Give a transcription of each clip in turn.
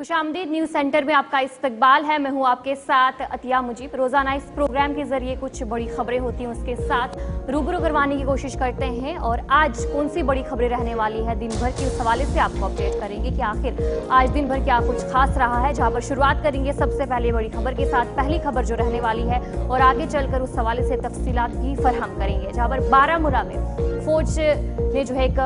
खुशामदीद news centre में आपका इस्तकबाल है। मैं हूं आपके साथ अतिया मुजीब। रोजाना इस प्रोग्राम के जरिए कुछ बड़ी खबरें होती हैं, उसके साथ रूबरू करवाने की कोशिश करते हैं। और आज कौन सी बड़ी खबरें रहने वाली है दिन भर की, उस हवाले से आपको अपडेट करेंगे कि आखिर आज दिन भर क्या कुछ खास रहा है। जहां पर शुरुआत करेंगे सबसे पहले बड़ी खबर के साथ, पहली खबर जो रहने वाली है, और आगे चलकर उस हवाले से तफसीलात भी फराहम करेंगे। जहां पर बारामूला में फौज ने जो है एक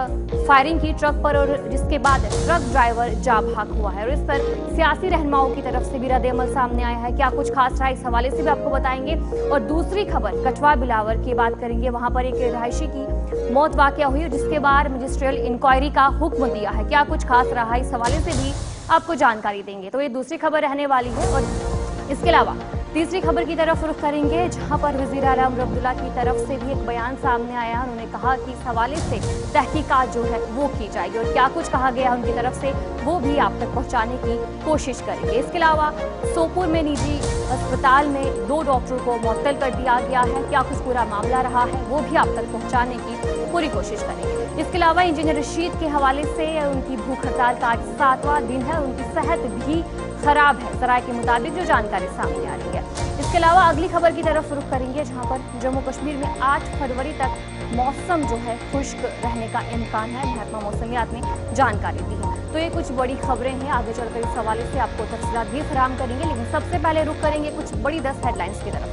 फायरिंग की ट्रक पर, और जिसके बाद ट्रक ड्राइवर जा भाग हुआ है। और इस पर सियासी रहनुमाओं की तरफ से भी रद्द-ए-अमल सामने आया है। क्या कुछ खास रहा, इस हवाले से भी आपको बताएंगे। और दूसरी खबर कठवा बिलावर की बात करेंगे। वहां पर एक रहायशी की मौत वाकया हुई और जिसके बाद मजिस्ट्रियल इंक्वायरी का हुक्म दिया है। क्या कुछ खास रहा, इस हवाले से भी आपको जानकारी देंगे। तो ये दूसरी खबर रहने वाली है। और इसके अलावा तीसरी खबर की तरफ रुख करेंगे, जहां पर वजीर आला उमर अब्दुल्ला की तरफ से भी एक बयान सामने आया। उन्होंने कहा कि इस हवाले से तहकीकात जो है वो की जाएगी, और क्या कुछ कहा गया उनकी तरफ से वो भी आप तक पहुंचाने की कोशिश करेंगे। इसके अलावा सोपुर में निजी अस्पताल में 2 डॉक्टरों को मुअत्तल कर दिया गया है। क्या कुछ पूरा मामला रहा है वो भी आप तक पहुंचाने की पूरी कोशिश करेंगे। इसके अलावा इंजीनियर रशीद के हवाले से उनकी भूख हड़ताल का आज 7वां दिन है। उनकी सेहत भी खराब है, सराय के मुताबिक जो जानकारी सामने आ रही है। इसके अलावा अगली खबर की तरफ रुख करेंगे, जहां पर जम्मू कश्मीर में 8 फरवरी तक मौसम जो है खुश्क रहने का इम्कान है। महकमा मौसमियात ने जानकारी दी है। तो ये कुछ बड़ी खबरें हैं, आगे चलकर इस हवाले से आपको तफसीलात भी फराहम करेंगे। लेकिन सबसे पहले रुख करेंगे कुछ बड़ी 10 हेडलाइंस की तरफ।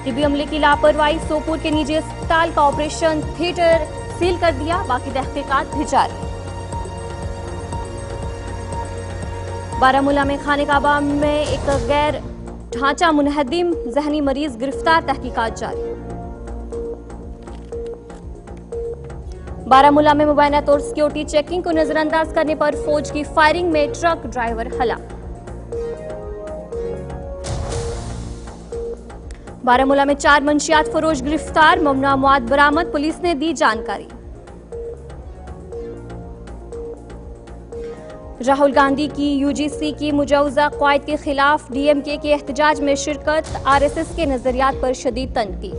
तिब्बी अमले की लापरवाही, सोपुर के निजी अस्पताल का ऑपरेशन थिएटर सील कर दिया, बाकी तहकीकात भी जारी। बारामूला में खाने काबा में एक गैर ढांचा मुनहदिम जहनी मरीज गिरफ्तार, तहकीकात जारी। बारामूला में मुबैना तौर सिक्योरिटी चेकिंग को नजरअंदाज करने पर फौज की फायरिंग में ट्रक ड्राइवर हलाक। बारामूला में 4 मंशियात फरोश गिरफ्तार, ममनुआ मवाद बरामद, पुलिस ने दी जानकारी। राहुल गांधी की यूजीसी की मुजवजा क़वायद के खिलाफ डीएमके के एहतजाज में शिरकत, आरएसएस के नजरियात पर शदीद तनकीद।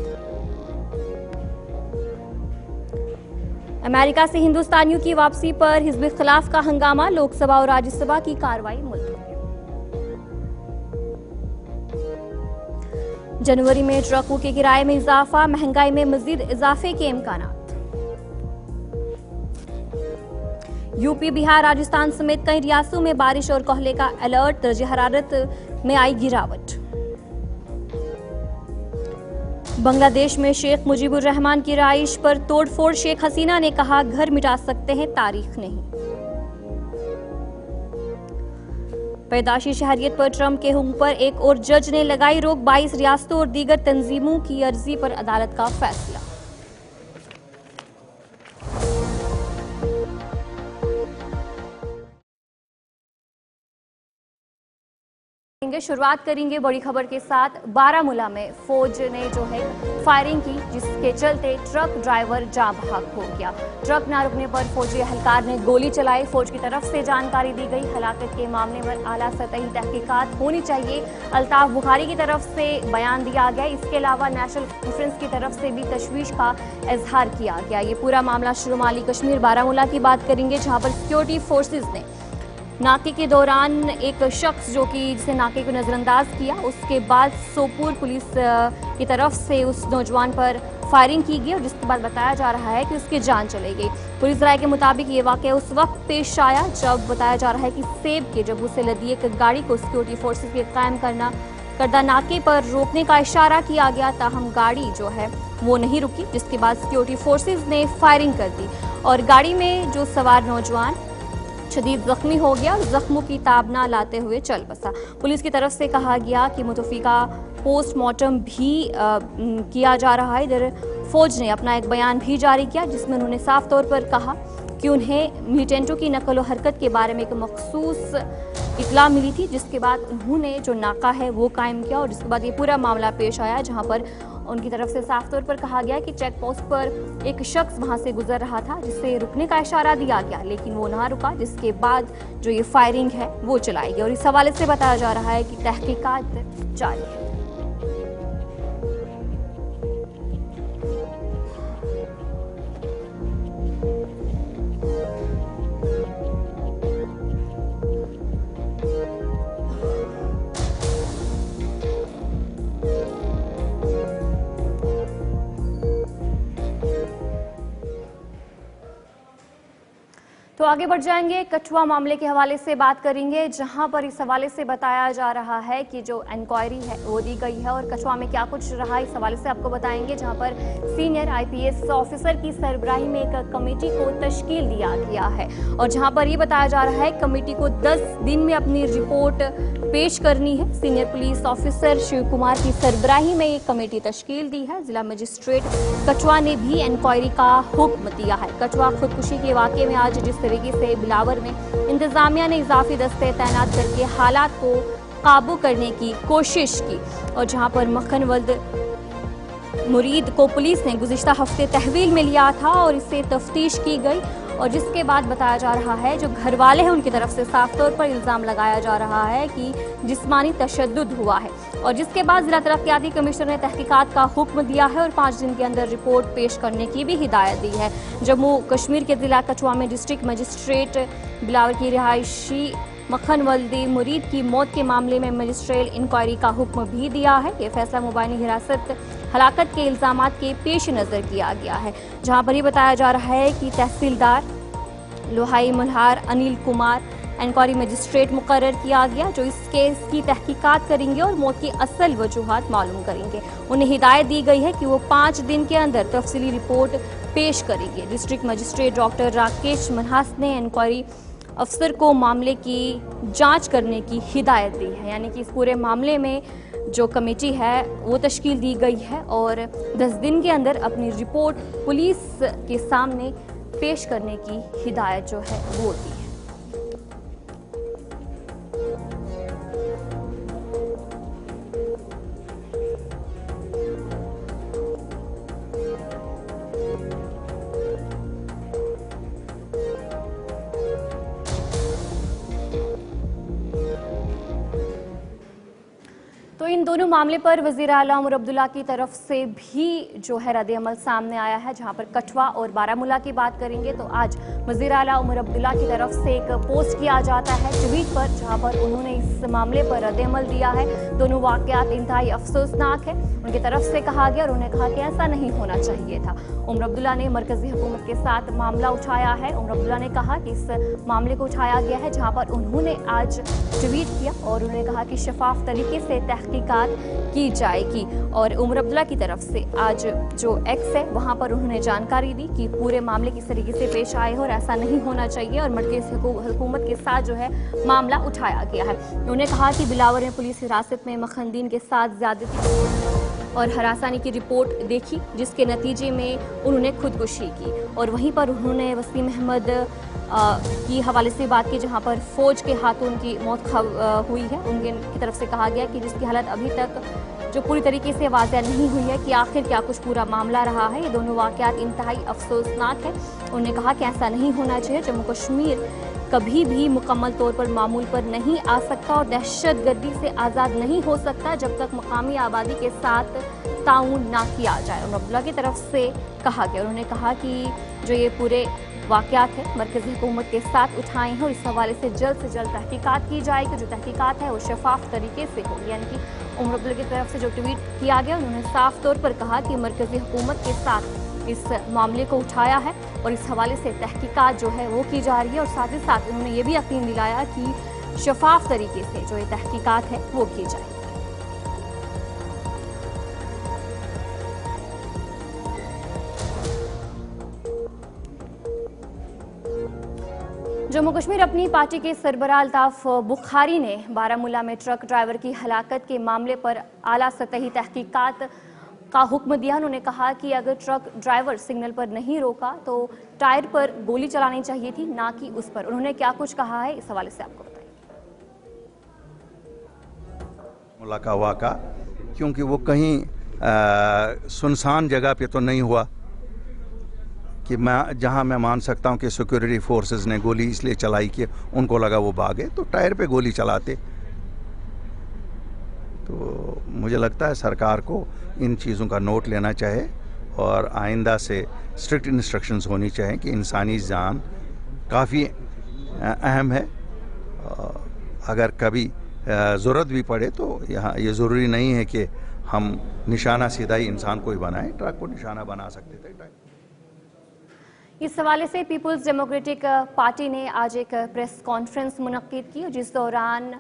अमेरिका से हिंदुस्तानियों की वापसी पर हिज़्ब खिलाफ का हंगामा, लोकसभा और राज्यसभा की कार्रवाई मुलतवी। जनवरी में ट्रकों के किराए में इजाफा, महंगाई में मजीद इजाफे के इम्कानात। यूपी, बिहार, राजस्थान समेत कई रियासतों में बारिश और कोहरे का अलर्ट, दर्जे हरारत में आई गिरावट। बांग्लादेश में शेख मुजीबुर रहमान की रिहाइश पर तोड़फोड़, शेख हसीना ने कहा घर मिटा सकते हैं तारीख नहीं। पैदाशी शहरियत पर ट्रंप के हुक्म पर एक और जज ने लगाई रोक, 22 रियासतों और दीगर तंजीमों की अर्जी पर अदालत का फैसला। शुरुआत करेंगे बड़ी खबर के साथ। बारामूला में फौज ने जो है फायरिंग की, जिसके चलते ट्रक ड्राइवर जाँ भाग हो गया। ट्रक न रुकने पर फौजी एहलकार ने गोली चलाई। फौज की तरफ से जानकारी दी गई, हलाकत के मामले में आला सतही तहकीकात होनी चाहिए। अल्ताफ बुखारी की तरफ से बयान दिया गया। इसके अलावा नेशनल कॉन्फ्रेंस की तरफ से भी तशवीश का इजहार किया गया। ये पूरा मामला शुमाली कश्मीर बारामूला की बात करेंगे, जहाँ पर सिक्योरिटी फोर्सेज ने नाके के दौरान एक शख्स जो कि जिसे नाके को नजरअंदाज किया, उसके बाद सोपुर पुलिस की तरफ से उस नौजवान पर फायरिंग की गई, और जिसके बाद बताया जा रहा है कि उसकी जान चली गई। पुलिस राय के मुताबिक ये वाकया उस वक्त पेश आया जब बताया जा रहा है कि सेब के जब्बू से लदी एक गाड़ी को सिक्योरिटी फोर्सेज के कायम करदा नाके पर रोकने का इशारा किया गया, ताहम गाड़ी जो है वो नहीं रुकी, जिसके बाद सिक्योरिटी फोर्सेज ने फायरिंग कर दी और गाड़ी में जो सवार नौजवान शदीद जख्मी हो गया और जख्मों की ताब ना लाते हुए चल बसा। पुलिस की तरफ से कहा गया कि मुतफिका पोस्टमार्टम भी किया जा रहा है। इधर फौज ने अपना एक बयान भी जारी किया, जिसमें उन्होंने साफ तौर पर कहा कि उन्हें मिलिटेंटों की नकल व हरकत के बारे में एक मखसूस इतला मिली थी, जिसके बाद उन्होंने जो नाका है वो कायम किया, और जिसके बाद ये पूरा मामला पेश आया, जहाँ पर उनकी तरफ से साफ तौर पर कहा गया कि चेक पोस्ट पर एक शख्स वहां से गुजर रहा था, जिससे रुकने का इशारा दिया गया, लेकिन वो ना रुका, जिसके बाद जो ये फायरिंग है वो चलाई गई। और इस हवाले से बताया जा रहा है कि तहकीकात जारी है। आगे बढ़ जाएंगे, कठुआ मामले के हवाले से बात करेंगे, जहां पर इस हवाले से बताया जा रहा है कि जो इंक्वायरी है वो दी गई है और कठुआ में क्या कुछ रहा इस हवाले से आपको बताएंगे, जहां पर सीनियर आईपीएस ऑफिसर की सरबराही में एक कमेटी को तश्कील दिया गया है और जहां पर ये बताया जा रहा है कमेटी को 10 दिन में अपनी रिपोर्ट पेश करनी है। Senior police officer Shiv Kumar की सरबराही में एक कमेटी तश्कील दी है। जिला मजिस्ट्रेट कठुआ ने भी इंक्वायरी का हुक्म दिया है। कठुआ खुदकुशी के वाकये में आज जिस तरीके से बिलावर में इंतजामिया ने इजाफी दस्ते तैनात करके हालात को काबू करने की कोशिश की और जहां पर मक्खनवल्द मुरीद को पुलिस ने गुज़िश्ता हफ्ते तहवील में लिया था और इससे तफ्तीश की गई और जिसके बाद बताया जा रहा है जो घर वाले हैं उनकी तरफ से साफ तौर पर इल्ज़ाम लगाया जा रहा है कि जिस्मानी तशद्दुद हुआ है और जिसके बाद जिला तरक्याती कमिश्नर ने तहकीकात का हुक्म दिया है और 5 दिन के अंदर रिपोर्ट पेश करने की भी हिदायत दी है। जम्मू कश्मीर के जिला कठुआ में डिस्ट्रिक्ट मजिस्ट्रेट बिलावर की रिहायशी मक्खनवल्दी मुरीद की मौत के मामले में मजिस्ट्रियल इंक्वायरी का हुक्म भी दिया है। ये फैसला मुबाइनी हिरासत हलाकत के इल्ज़ामात के पेश नज़र किया गया है, जहां पर ये बताया जा रहा है कि तहसीलदार लोहाई मल्हार अनिल कुमार इंक्वायरी मजिस्ट्रेट मुकर्रर किया गया जो इस केस की तहकीकात करेंगे और मौत की असल वजूहात मालूम करेंगे। उन्हें हिदायत दी गई है कि वो 5 दिन के अंदर तफसीली रिपोर्ट पेश करेंगे। District magistrate doctor Rakesh Manhas ने इंक्वायरी अफसर को मामले की जांच करने की हिदायत दी है, यानी कि इस पूरे मामले में जो कमेटी है वो तश्कील दी गई है और 10 दिन के अंदर अपनी रिपोर्ट पुलिस के सामने पेश करने की हिदायत जो है वो दी है। तो इन दोनों मामले पर वज़ीर आला उमर अब्दुल्ला की तरफ से भी जो है रद्द अमल सामने आया है। जहां पर कठुआ और बारामूला की बात करेंगे तो आज वज़ीर आला उमर अब्दुल्ला की तरफ से एक पोस्ट किया जाता है ट्वीट पर, जहां पर उन्होंने इस मामले पर रद्द अमल दिया है। दोनों वाक़यात इंतहाई अफसोसनाक है। उनकी तरफ से कहा गया और उन्होंने कहा कि ऐसा नहीं होना चाहिए था। उमर अब्दुल्ला ने मरकज़ी हुकूमत के साथ मामला उठाया है। उमर अब्दुल्ला ने कहा कि इस मामले को उठाया गया है, जहाँ पर उन्होंने आज ट्वीट किया और उन्होंने कहा कि शफाफ तरीके से तहकीकात की जाएगी और उमर अब्दुल्ला की तरफ से आज जो एक्स है वहां पर उन्होंने जानकारी दी कि पूरे मामले किस तरीके से पेश आए और ऐसा नहीं होना चाहिए और मरकज़ी हुकूमत के साथ जो है मामला उठाया गया है। उन्होंने कहा कि बिलावर ने पुलिस हिरासत में मखनदीन के साथ ज्यादती और हरासानी की रिपोर्ट देखी, जिसके नतीजे में उन्होंने खुदकुशी की और वहीं पर उन्होंने वसीम अहमद की हवाले से बात की, जहां पर फौज के हाथों उनकी मौत हुई है। उनकी तरफ से कहा गया कि जिसकी हालत अभी तक जो पूरी तरीके से वाज़ह नहीं हुई है कि आखिर क्या कुछ पूरा मामला रहा है। ये दोनों वाक़यात इंतहाई अफसोसनाक है। उन्होंने कहा कि ऐसा नहीं होना चाहिए। जम्मू कश्मीर कभी भी मुकम्मल तौर पर मामूल पर नहीं आ सकता और दहशतगर्दी से आज़ाद नहीं हो सकता जब तक मकामी आबादी के साथ ताउन ना किया जाए। उमर अब्दुल्ला की तरफ से कहा गया। उन्होंने कहा कि जो ये पूरे वाक़यात है मरकज़ी हुकूमत के साथ उठाए हैं और इस हवाले से जल्द तहकीकात की जाएगी। जो तहकीकात है वो शफाफ तरीके से होगी। यानी कि उमर अब्दुल्ला की तरफ से जो ट्वीट किया गया उन्होंने साफ तौर पर कहा कि मरकज़ी हुकूमत के साथ इस मामले को उठाया है और इस हवाले से तहकीकात जो है वो की जा रही है और साथ ही साथ उन्होंने ये भी यकीन दिलाया कि शफाफ तरीके से जो ये तहकीकात है वो की जाएगी। जम्मू कश्मीर अपनी पार्टी के सरबराह अल्ताफ बुखारी ने बारामूला में ट्रक ड्राइवर की हलाकत के मामले पर आला सतही तहकीकात का हुक्म दिया। उन्होंने कहा कि अगर ट्रक ड्राइवर सिग्नल पर नहीं रोका तो टायर पर गोली चलानी चाहिए थी, ना कि उस पर। उन्होंने क्या कुछ कहा है इस हवाले से आपको बताइए। मुलाका वाक़ा क्योंकि वो कहीं सुनसान जगह पे तो नहीं हुआ कि जहां मैं मान सकता हूं कि सिक्योरिटी फोर्सेस ने गोली इसलिए चलाई कि उनको लगा वो भागे, तो टायर पे गोली चलाते। तो मुझे लगता है सरकार को इन चीज़ों का नोट लेना चाहिए और आइंदा से स्ट्रिक्ट इंस्ट्रक्शंस होनी चाहिए कि इंसानी जान काफ़ी अहम है। अगर कभी ज़रूरत भी पड़े तो यहाँ ये ज़रूरी नहीं है कि हम निशाना सीधा ही इंसान को ही बनाएं, ट्रक को निशाना बना सकते थे। इस हवाले से पीपुल्स डेमोक्रेटिक पार्टी ने आज एक प्रेस कॉन्फ्रेंस मुनक्किद की, जिस दौरान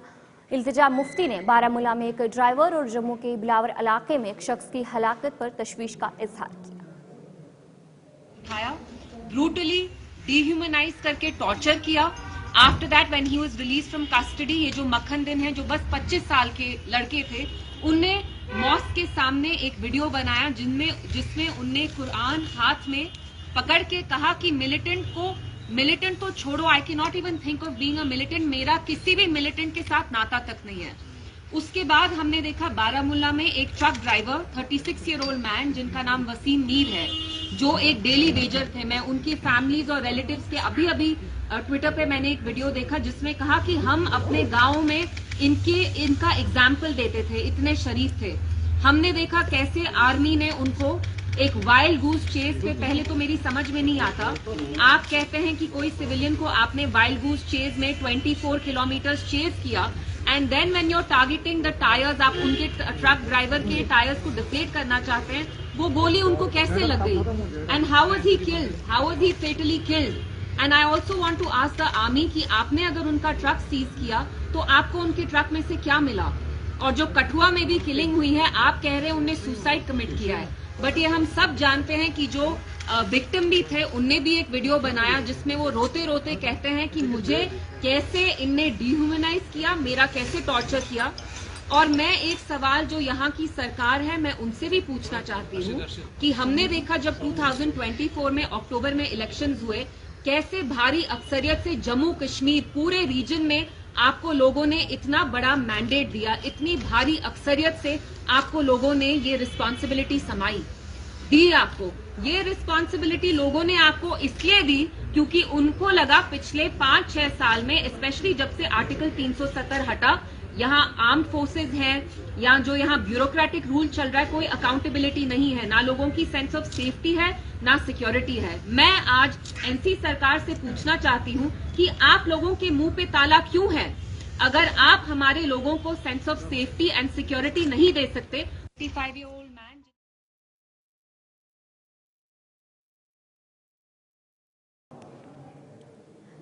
इल्तिजा मुफ्ती ने बारामूला में एक ड्राइवर और जम्मू के बिलावर इलाके में एक शख्स की हलाकत पर तशवीश का इजहार किया। ब्रूटली डिह्यूमनाइज करके टॉर्चर किया। After that when he was release from custody, ये जो मक्खन दिन है जो बस 25 साल के लड़के थे, उनने मॉस्क के सामने एक वीडियो बनाया जिसमें उनने कुरान हाथ में पकड़ के कहा कि मिलिटेंट तो छोड़ो, I can not even think of being a militant, मेरा किसी भी मिलिटेंट के साथ नाता तक नहीं है। उसके बाद हमने देखा बारामूला में एक truck driver 36 year old man जिनका नाम वसीम मीर है, जो एक डेली वेजर थे। मैं उनकी फैमिलीज और रिलेटिव्स के अभी ट्विटर पे मैंने एक वीडियो देखा जिसमें कहा कि हम अपने गाँव में इनका एग्जाम्पल देते थे, इतने शरीफ थे। हमने देखा कैसे आर्मी ने उनको एक वाइल्ड गूस चेस पे, पहले तो मेरी समझ में नहीं आता, आप कहते हैं कि कोई सिविलियन को आपने वाइल्ड गूस चेस में 24 किलोमीटर चेस किया and then when you are targeting the tyres, आप उनके ट्रक ड्राइवर के टायर्स को डिफ्लेट करना चाहते हैं, वो गोली उनको कैसे लग गई and how was he killed, how was he fatally killed. And I also want to ask the army कि आपने अगर उनका ट्रक सीज किया तो आपको उनके ट्रक में से क्या मिला? और जो कठुआ में भी किलिंग हुई है, आप कह रहे हैं उनने सुसाइड कमिट किया है, बट ये हम सब जानते हैं कि जो विक्टिम भी थे उनने भी एक वीडियो बनाया जिसमें वो रोते रोते कहते हैं कि मुझे कैसे इनने डिह्यूमनाइज किया, मेरा कैसे टॉर्चर किया। और मैं एक सवाल जो यहाँ की सरकार है मैं उनसे भी पूछना चाहती हूँ कि हमने देखा जब 2024 में अक्टूबर में इलेक्शंस हुए, कैसे भारी अक्सरियत से जम्मू कश्मीर पूरे रीजन में आपको लोगों ने इतना बड़ा मैंडेट दिया, इतनी भारी अक्सरियत से आपको लोगों ने ये रिस्पॉन्सिबिलिटी समाई दी। आपको ये रिस्पॉन्सिबिलिटी लोगों ने आपको इसलिए दी क्योंकि उनको लगा पिछले 5-6 साल में, स्पेशली जब से आर्टिकल 370 हटा, यहाँ आर्म्ड फोर्सेज हैं या जो यहाँ ब्यूरोक्रेटिक रूल चल रहा है, कोई अकाउंटेबिलिटी नहीं है, ना लोगों की सेंस ऑफ सेफ्टी है ना सिक्योरिटी है। मैं आज एनसी सरकार से पूछना चाहती हूँ कि आप लोगों के मुंह पे ताला क्यों है? अगर आप हमारे लोगों को sense of safety and security नहीं दे सकते। 55 year old man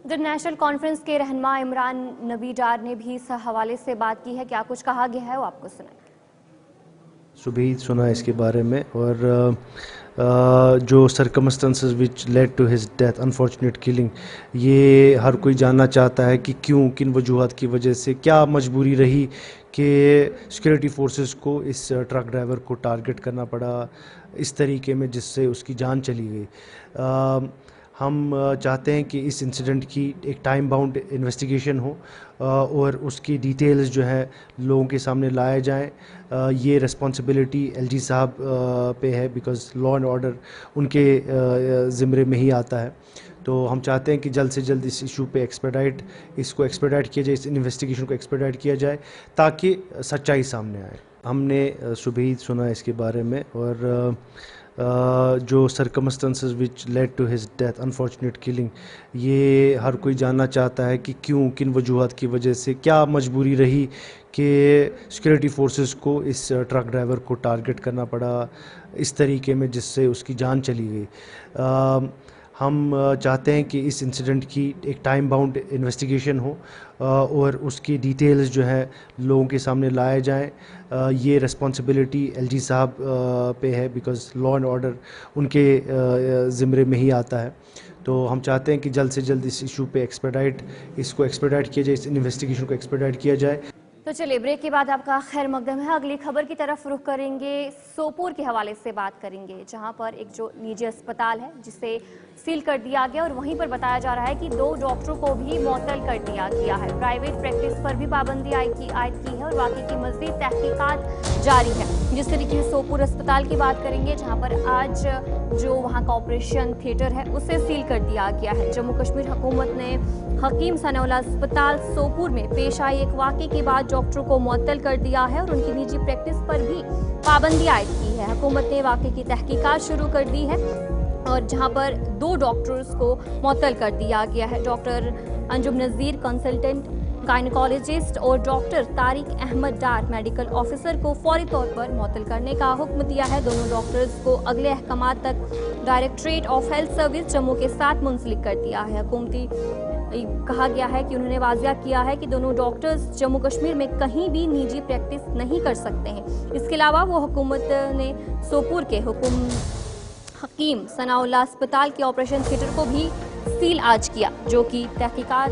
the national conference के रहनुमा इमरान नबी डार ने भी इस हवाले से बात की है। क्या कुछ कहा गया है वो आपको सुनाएं। सुबह ही सुना इसके बारे में, और जो circumstances which led to his death, unfortunate killing, ये हर कोई जानना चाहता है कि क्यों, किन वजूहत की वजह से, क्या मजबूरी रही कि सिक्योरिटी फोर्सेस को इस ट्रक ड्राइवर को टारगेट करना पड़ा इस तरीके में जिससे उसकी जान चली गई। हम चाहते हैं कि इस इंसिडेंट की एक टाइम बाउंड इन्वेस्टिगेशन हो और उसकी डिटेल्स जो है लोगों के सामने लाए जाएं। ये रिस्पॉन्सिबिलिटी एलजी साहब पे है, बिकॉज़ लॉ एंड ऑर्डर उनके ज़िम्मे में ही आता है। तो हम चाहते हैं कि जल्द से जल्द इस इशू पे इसको एक्सपेडाइट किया जाए, इस इन्वेस्टिगेशन को एक्सपेडाइट किया जाए ताकि सच्चाई सामने आए। हमने सुबह ही सुना इसके बारे में, और जो circumstances which led to his death, unfortunate killing, ये हर कोई जानना चाहता है कि क्यों, किन वजूहत की वजह से, क्या मजबूरी रही कि सिक्योरिटी फोर्सेस को इस ट्रक ड्राइवर को टारगेट करना पड़ा इस तरीके में जिससे उसकी जान चली गई। हम चाहते हैं कि इस इंसिडेंट की एक टाइम बाउंड इन्वेस्टिगेशन हो और उसकी डिटेल्स जो है लोगों के सामने लाए जाएं। ये रिस्पॉन्सिबिलिटी एलजी साहब पे है, बिकॉज़ लॉ एंड ऑर्डर उनके ज़िम्मे में ही आता है। तो हम चाहते हैं कि जल्द से जल्द इस इशू पे इसको एक्सपेडाइट किया जाए, इस इन्वेस्टिगेशन को एक्सपेडाइट किया जाए। तो चलिए, ब्रेक के बाद आपका खैर मकदम है। अगली खबर की तरफ रुख करेंगे। सोपोर के हवाले से बात करेंगे, जहां पर एक जो निजी अस्पताल है जिसे सील कर दिया गया और वहीं पर बताया जा रहा है कि 2 डॉक्टरों को भी मुअत्तल कर दिया गया है। प्राइवेट प्रैक्टिस पर भी पाबंदी आयद की है और वाकई की मज़ीद तहकीकात जारी है। जिस तरीके से सोपोर अस्पताल की बात करेंगे, जहां पर आज जो वहां का ऑपरेशन थिएटर है उसे सील कर दिया गया है। जम्मू कश्मीर हुकूमत ने हकीम सनाउल्लाह अस्पताल सोपोर में पेश आई एक वाक़े के बाद डॉक्टरों को मुअत्तल कर दिया है और उनकी निजी प्रैक्टिस पर भी पाबंदी आयद की है। हुकूमत ने वाक़े की तहकीकात शुरू कर दी है और जहां पर 2 डॉक्टर्स को मुअत्तल कर दिया गया है। डॉक्टर अंजुम नज़ीर, कंसल्टेंट गायनेकोलॉजिस्ट और doctor Tariq Ahmad Dar medical officer को फौरी तौर पर मुअत्तल करने का हुक्म दिया है। दोनों डॉक्टर्स को अगले अहकामात तक directorate of health service Jammu के साथ मुंसलिक कर दिया है। हुकूमती कहा गया है कि उन्होंने वाजिया किया है कि दोनों डॉक्टर्स जम्मू कश्मीर में कहीं भी निजी प्रैक्टिस नहीं कर सकते हैं। इसके अलावा वो हुकूमत ने सोपुर के हकीम सनाउल्लाह अस्पताल के ऑपरेशन थिएटर को भी सील आज किया, जो कि तहकीकात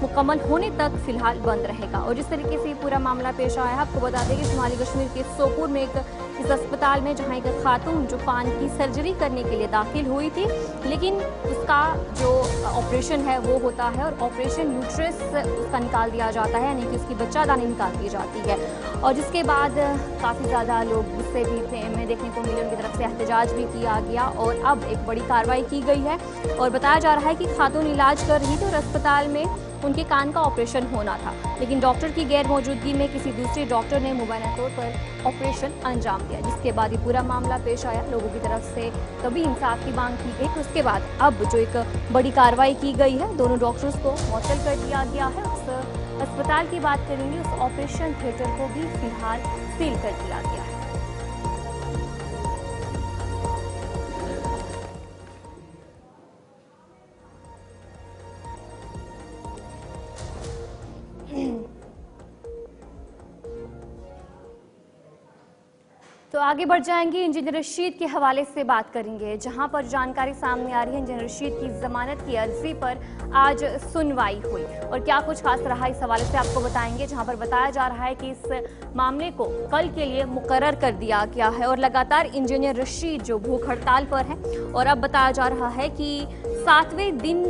मुकम्मल होने तक फिलहाल बंद रहेगा। और जिस तरीके से पूरा मामला पेश आया है, आपको बता दें कि शुमाली कश्मीर के सोपुर में इस अस्पताल में जहां एक खातून जो कान की सर्जरी करने के लिए दाखिल हुई थी, लेकिन उसका जो ऑपरेशन है वो होता है और ऑपरेशन यूट्रस उसका निकाल दिया जाता है, यानी कि उसकी बच्चादानी निकाल दी जाती है। और जिसके बाद काफ़ी ज़्यादा लोग गुस्से भी थे में देखने को मिले, उनकी तरफ से एहतजाज भी किया गया और अब एक बड़ी कार्रवाई की गई है। और बताया जा रहा है कि खातून इलाज कर रही थी और अस्पताल में उनके कान का ऑपरेशन होना था, लेकिन डॉक्टर की गैर मौजूदगी में किसी दूसरे डॉक्टर ने मुबैना तौर पर ऑपरेशन अंजाम दिया, जिसके बाद ये पूरा मामला पेश आया। लोगों की तरफ से तभी इंसाफ की मांग की गई। उसके बाद अब जो एक बड़ी कार्रवाई की गई है, दोनों डॉक्टर्स को मुअत्तल कर दिया गया है। उस अस्पताल की बात करेंगे, उस ऑपरेशन थिएटर को भी फिलहाल सील कर दिया गया है। तो आगे बढ़ जाएंगे, इंजीनियर रशीद के हवाले से बात करेंगे, जहां पर जानकारी सामने आ रही है इंजीनियर रशीद की जमानत की अर्जी पर आज सुनवाई हुई और क्या कुछ खास रहा इस हवाले से आपको बताएंगे। जहां पर बताया जा रहा है कि इस मामले को कल के लिए मुकर्रर कर दिया गया है और लगातार इंजीनियर रशीद जो भूख हड़ताल पर है और अब बताया जा रहा है कि 7वें दिन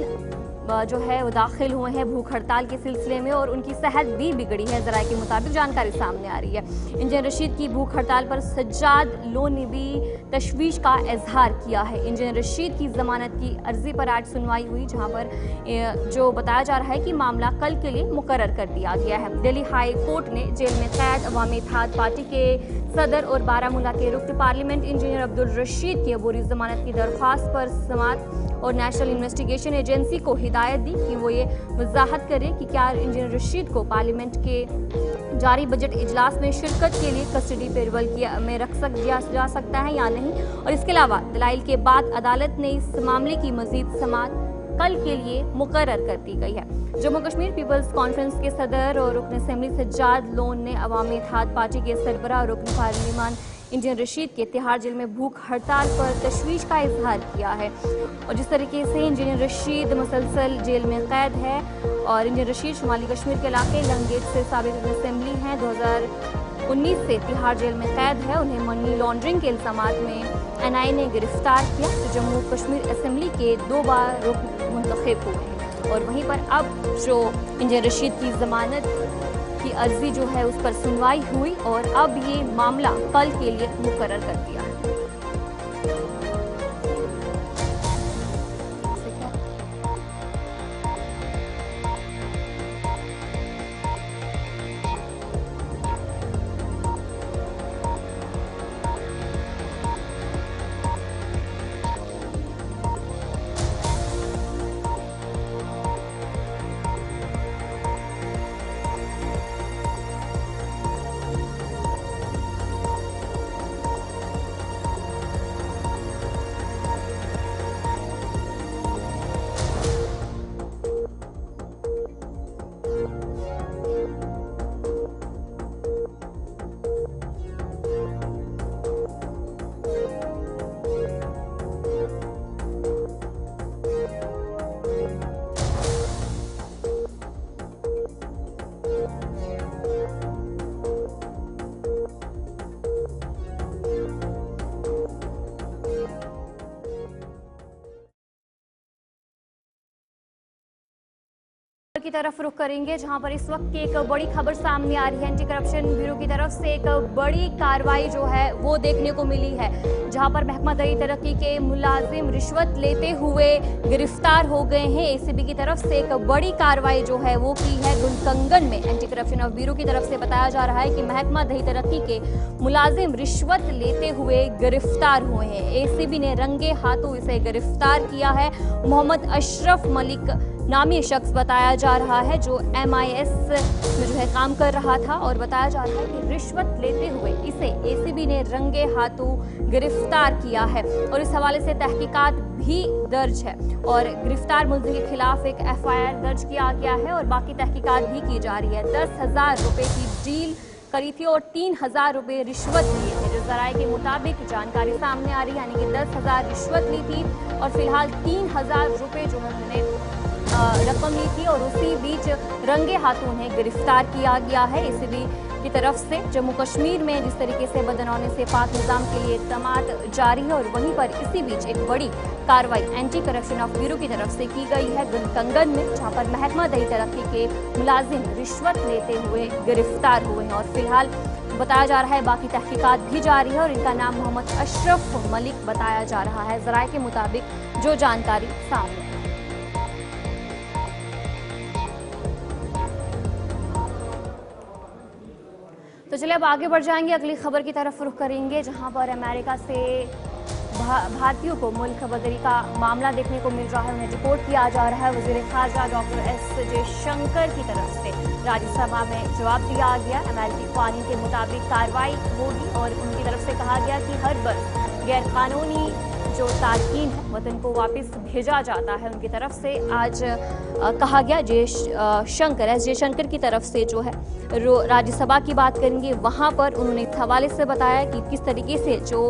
जो है वो दाखिल हुए हैं भूख हड़ताल के सिलसिले में और उनकी सेहत भी बिगड़ी है। ज़राए के मुताबिक जानकारी सामने आ रही है। इंजीनियर रशीद की भूख हड़ताल पर सज्जाद लोन ने भी तशवीश का इजहार किया है। इंजीनियर रशीद की जमानत की अर्जी पर आज सुनवाई हुई, जहां पर जो बताया जा रहा है कि मामला कल के लिए मुकर्रर कर दिया गया है। दिल्ली हाई कोर्ट ने जेल में कैद अवामी इत्तेहाद पार्टी के सदर और बारामूला के रुकन पार्लियामेंट इंजीनियर अब्दुल रशीद की अबूरी जमानत की दरख्वास्त पर समात और नेशनल इन्वेस्टिगेशन एजेंसी को हिदायत दी कि वो ये वजाहत करे कि क्या इंजीनियर रशीद को पार्लियामेंट के जारी बजट इजलास में शिरकत के लिए कस्टडी पेरोल में रख जा सकता है या नहीं। और इसके अलावा दलाइल के बाद अदालत ने इस मामले की मजीद समाअत कल के लिए मुकर्रर कर दी गई है। जम्मू कश्मीर पीपल्स कॉन्फ्रेंस के सदर और रुकन असेंबली सज्जाद लोन ने अवामी इत्तेहाद पार्टी के सरबराह और रुकन पार्लियामान इंजीनियर रशीद के तिहाड़ जेल में भूख हड़ताल पर तशवीश का इजहार किया है। और जिस तरीके से इंजीनियर रशीद मुसलसल जेल में कैद है और इंजीनियर रशीद शुमाली कश्मीर के इलाके लंगेट से साबिक असेंबली हैं, 2019 से तिहाड़ जेल में कैद है। उन्हें मनी लॉन्ड्रिंग के इल्जामात में NIA ने गिरफ्तार किया, तो जम्मू कश्मीर असेंबली के 2 बार रुकन मुंतखब हुए हैं। और वहीं पर अब जो इंजीनियर रशीद की जमानत की अर्जी जो है उस पर सुनवाई हुई और अब ये मामला कल के लिए मुकर्रर कर दिया है। की तरफ रुख करेंगे, जहां पर इस वक्त की एक बड़ी खबर सामने आ रही है। एंटी करप्शन ब्यूरो की तरफ से एक बड़ी कार्रवाई जो है वो देखने को मिली है, जहां पर महकमा दरी तरक्की के मुलाजिम रिश्वत लेते हुए गिरफ्तार हो गए हैं। ACB की तरफ से एक बड़ी कार्रवाई जो है वो की है गुलकंगन में। एंटी करप्शन ब्यूरो की तरफ से बताया जा रहा है कि महकमा दरी तरक्की के मुलाजिम रिश्वत लेते हुए गिरफ्तार हुए हैं। ACB ने रंगे हाथों इसे गिरफ्तार किया है। मोहम्मद अशरफ मलिक नामी शख्स बताया जा रहा है, जो MIS में जो है काम कर रहा था, और बताया जा रहा है कि रिश्वत लेते हुए इसे ACB ने रंगे हाथों गिरफ्तार किया है और इस हवाले से तहकीकात भी दर्ज है और गिरफ्तार मुलजिम के खिलाफ एक FIR दर्ज किया गया है और बाकी तहकीकात भी की जा रही है। 10,000 रुपए की डील करी थी और 3,000 रुपए रिश्वत लिए थे। जो जराये के मुताबिक जानकारी सामने आ रही है, यानी कि 10,000 रिश्वत ली थी और फिलहाल 3,000 रुपए जो है उन्होंने रकम ली थी और उसी बीच रंगे हाथों उन्हें गिरफ्तार किया गया है। ACB की तरफ से जम्मू कश्मीर में जिस तरीके से बदनौने से पाक निज़ाम के लिए इक़दामात जारी है और वहीं पर इसी बीच एक बड़ी कार्रवाई एंटी करप्शन ऑफ ब्यूरो की तरफ से की गई है कंगन में, जहां पर महकमा दही तरक्की के मुलाजिम रिश्वत लेते हुए गिरफ्तार हुए हैं और फिलहाल बताया जा रहा है बाकी तहकीकात भी जारी है और इनका नाम मोहम्मद अशरफ मलिक बताया जा रहा है, ज़राए के मुताबिक जो जानकारी सामने। तो चलिए अब आगे बढ़ जाएंगे, अगली खबर की तरफ रुख करेंगे, जहां पर अमेरिका से भारतीयों को मुल्क बदरी का मामला देखने को मिल रहा है। उन्हें रिपोर्ट किया जा रहा है। वज़ीर ख़ारजा डॉक्टर S जयशंकर की तरफ से राज्यसभा में जवाब दिया गया। अमेरिकी कानून के मुताबिक कार्रवाई होगी और उनकी तरफ से कहा गया कि हर बरस गैर कानूनी जो तारकीन है वतन को वापस भेजा जाता है। उनकी तरफ से आज कहा गया S जयशंकर की तरफ से जो है राज्यसभा की बात करेंगे, वहां पर उन्होंने इस हवाले से बताया कि किस तरीके से जो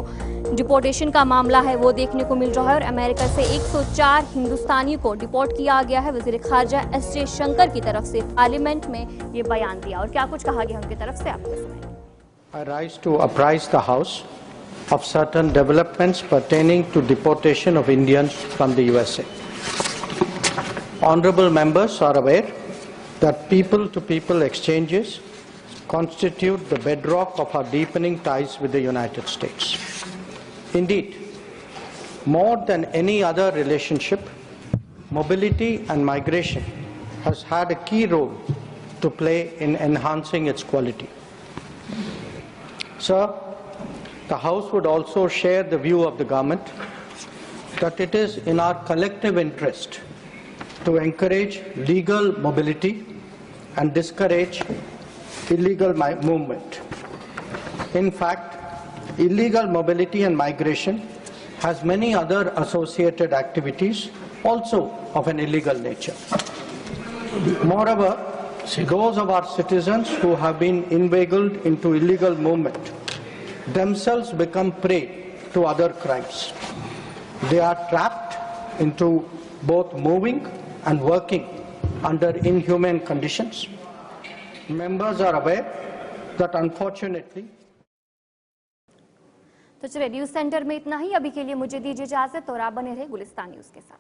डिपोर्टेशन का मामला है वो देखने को मिल रहा है और अमेरिका से 104 हिंदुस्तानियों को डिपोर्ट किया गया है। वज़ीर ख़ारजा S जयशंकर की तरफ से पार्लियामेंट में ये बयान दिया और क्या कुछ कहा गया उनकी तरफ से, आपको सुनाएंगे। I rise to apprise the House of certain developments pertaining to deportation of Indians from the USA. Honorable members are aware that people-to-people exchanges constitute the bedrock of our deepening ties with the United States. Indeed, more than any other relationship, mobility and migration has had a key role to play in enhancing its quality. Sir, the House would also share the view of the government that it is in our collective interest to encourage legal mobility and discourage illegal movement. In fact, illegal mobility and migration has many other associated activities also of an illegal nature. Moreover, those of our citizens who have been inveigled into illegal movement themselves become prey to other crimes. They are trapped into both moving and working under inhumane conditions. Members are aware that unfortunately तो चलिए news centre में इतना ही। अभी के लिए मुझे दीजिए इजाजत और आप बने रहे गुलिस्तान न्यूज के साथ।